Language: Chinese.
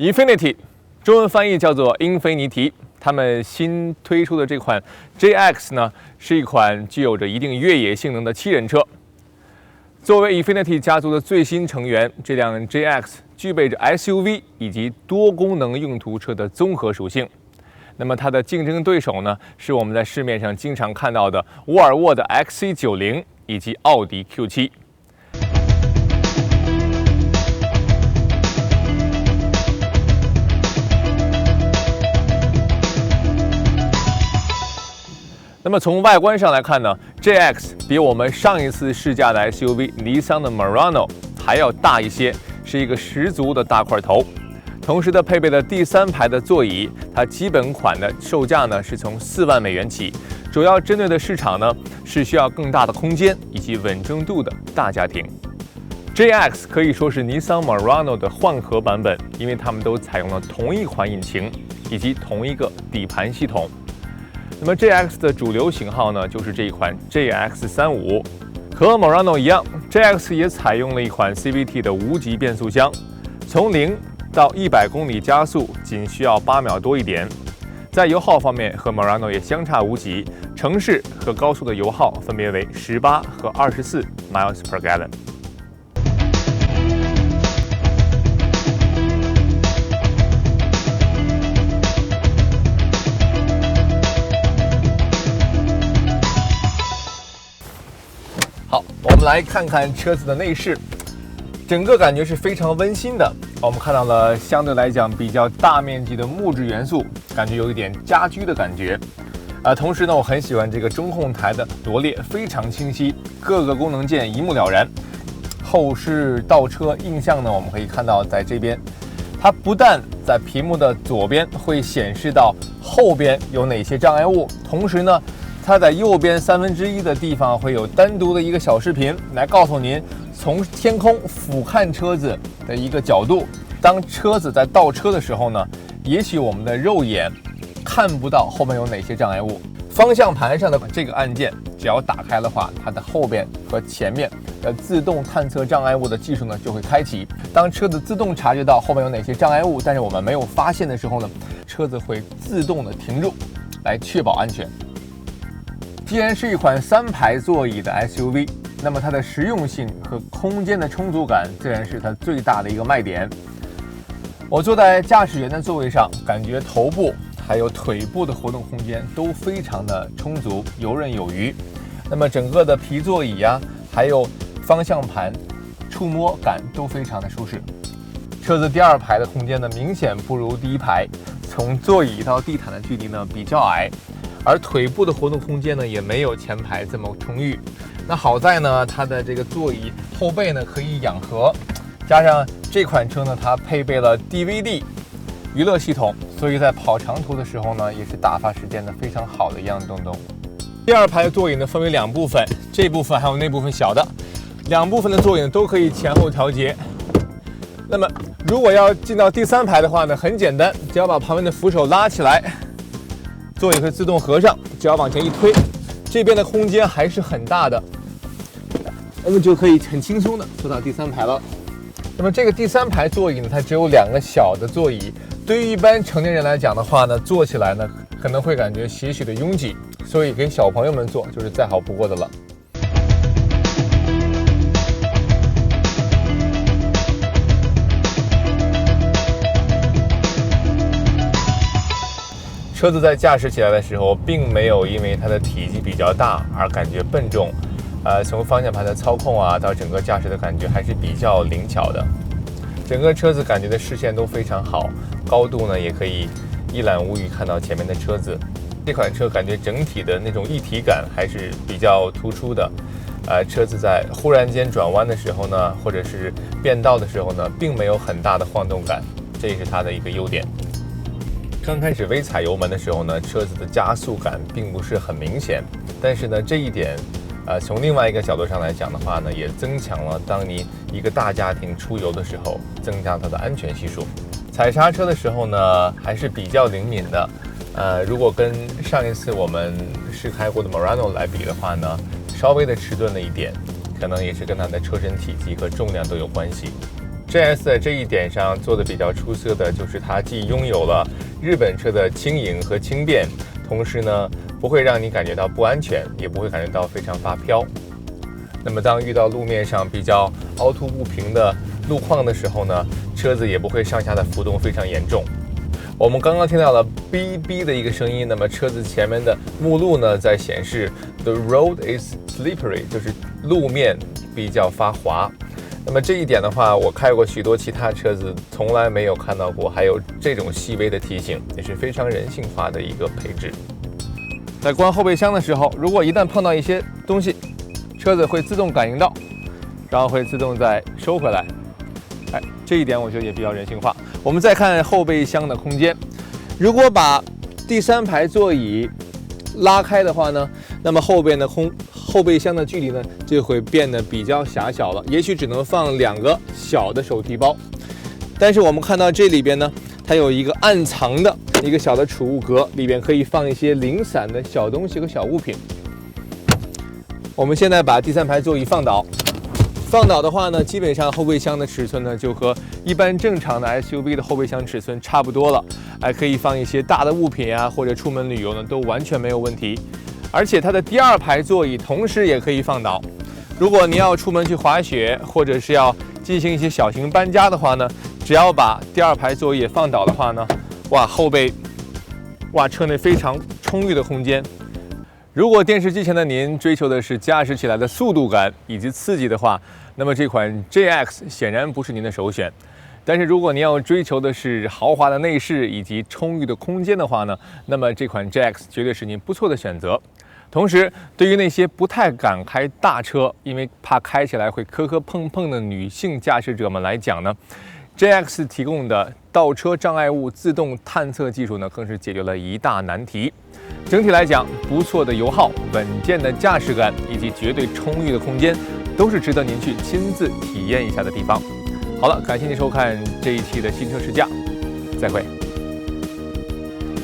Infiniti， 中文翻译叫做英菲尼迪。他们新推出的这款 JX 呢，是一款具有着一定越野性能的7人车。作为 Infiniti 家族的最新成员，这辆 JX 具备着 SUV 以及多功能用途车的综合属性。那么它的竞争对手呢，是我们在市面上经常看到的沃尔沃的 XC90 以及奥迪 Q7。那么从外观上来看呢 ，JX 比我们上一次试驾的 SUV 尼桑的 Murano 还要大一些，是一个十足的大块头。同时的配备了第3排的座椅，它基本款的售价呢是从4万美元起，主要针对的市场呢是需要更大的空间以及稳重度的大家庭。JX 可以说是尼桑 Murano 的换壳版本，因为它们都采用了同一款引擎以及同一个底盘系统。那么 JX 的主流型号呢，就是这一款 JX35。和 Murano 一样 ，JX 也采用了一款 CVT 的无级变速箱，从0到100公里加速仅需要8秒多一点。在油耗方面和 Murano 也相差无几，城市和高速的油耗分别为18和24 miles per gallon。好，我们来看看车子的内饰，整个感觉是非常温馨的。我们看到了相对来讲比较大面积的木质元素，感觉有一点家居的感觉。同时呢，我很喜欢这个中控台的罗列非常清晰，各个功能键一目了然。后视倒车映像呢，我们可以看到在这边，它不但在屏幕的左边会显示到后边有哪些障碍物，同时呢，它在右边1/3的地方会有单独的一个小视频，来告诉您从天空俯瞰车子的一个角度。当车子在倒车的时候呢，也许我们的肉眼看不到后面有哪些障碍物。方向盘上的这个按键，只要打开的话，它的后边和前面的自动探测障碍物的技术呢就会开启。当车子自动察觉到后面有哪些障碍物，但是我们没有发现的时候呢，车子会自动的停住，来确保安全。既然是一款3排座椅的 SUV， 那么它的实用性和空间的充足感自然是它最大的一个卖点。我坐在驾驶员的座位上，感觉头部还有腿部的活动空间都非常的充足，游刃有余。那么整个的皮座椅呀，还有方向盘，触摸感都非常的舒适。车子第2排的空间呢，明显不如第1排，从座椅到地毯的距离呢比较矮。而腿部的活动空间呢，也没有前排这么充裕。那好在呢，它的这个座椅后背呢可以仰合，加上这款车呢，它配备了 DVD 娱乐系统，所以在跑长途的时候呢，也是打发时间的非常好的一样东东。第2排的座椅呢分为2部分，这部分还有那部分小的，2部分的座椅呢都可以前后调节。那么如果要进到第3排的话呢，很简单，只要把旁边的扶手拉起来，座椅会自动合上，只要往前一推，这边的空间还是很大的，那么就可以很轻松的坐到第3排了。那么这个第3排座椅呢，它只有2个小的座椅，对于一般成年人来讲的话呢，坐起来呢可能会感觉些许的拥挤，所以给小朋友们坐就是再好不过的了。车子在驾驶起来的时候，并没有因为它的体积比较大而感觉笨重，从方向盘的操控啊，到整个驾驶的感觉还是比较灵巧的。整个车子感觉的视线都非常好，高度呢也可以一览无余看到前面的车子。这款车感觉整体的那种一体感还是比较突出的。车子在忽然间转弯的时候呢，或者是变道的时候呢，并没有很大的晃动感，这也是它的一个优点。刚开始微踩油门的时候呢，车子的加速感并不是很明显，但是呢，这一点，从另外一个角度上来讲的话呢，也增强了当你一个大家庭出游的时候，增加它的安全系数。踩刹车的时候呢，还是比较灵敏的。如果跟上一次我们试开过的 Murano 来比的话呢，稍微的迟钝了一点，可能也是跟它的车身体积和重量都有关系。GX 在这一点上做的比较出色的就是它既拥有了日本车的轻盈和轻便，同时呢不会让你感觉到不安全，也不会感觉到非常发飘。那么当遇到路面上比较凹凸不平的路况的时候呢，车子也不会上下的浮动非常严重。我们刚刚听到了哔哔的一个声音，那么车子前面的目录呢在显示 The road is slippery， 就是路面比较发滑。那么这一点的话，我开过许多其他车子，从来没有看到过还有这种细微的提醒，也是非常人性化的一个配置。在关后备箱的时候，如果一旦碰到一些东西，车子会自动感应到，然后会自动再收回来。这一点我觉得也比较人性化。我们再看后备箱的空间，如果把第3排座椅拉开的话呢，那么后备箱的距离呢就会变得比较狭小了，也许只能放2个小的手提包。但是我们看到这里边呢，它有一个暗藏的一个小的储物格，里边可以放一些零散的小东西和小物品。我们现在把第3排座椅放倒。放倒的话呢，基本上后备箱的尺寸呢就和一般正常的 SUV 的后备箱尺寸差不多了，还可以放一些大的物品啊，或者出门旅游呢都完全没有问题。而且它的第2排座椅同时也可以放倒。如果你要出门去滑雪，或者是要进行一些小型搬家的话呢，只要把第2排座椅放倒的话呢，车内非常充裕的空间。如果电视机前的您追求的是驾驶起来的速度感以及刺激的话，那么这款 GX 显然不是您的首选。但是如果您要追求的是豪华的内饰以及充裕的空间的话呢，那么这款 GX 绝对是您不错的选择。同时，对于那些不太敢开大车，因为怕开起来会磕磕碰碰的女性驾驶者们来讲呢，GX 提供的倒车障碍物自动探测技术呢，更是解决了一大难题。整体来讲，不错的油耗、稳健的驾驶感以及绝对充裕的空间，都是值得您去亲自体验一下的地方。好了，感谢您收看这一期的新车试驾，再会。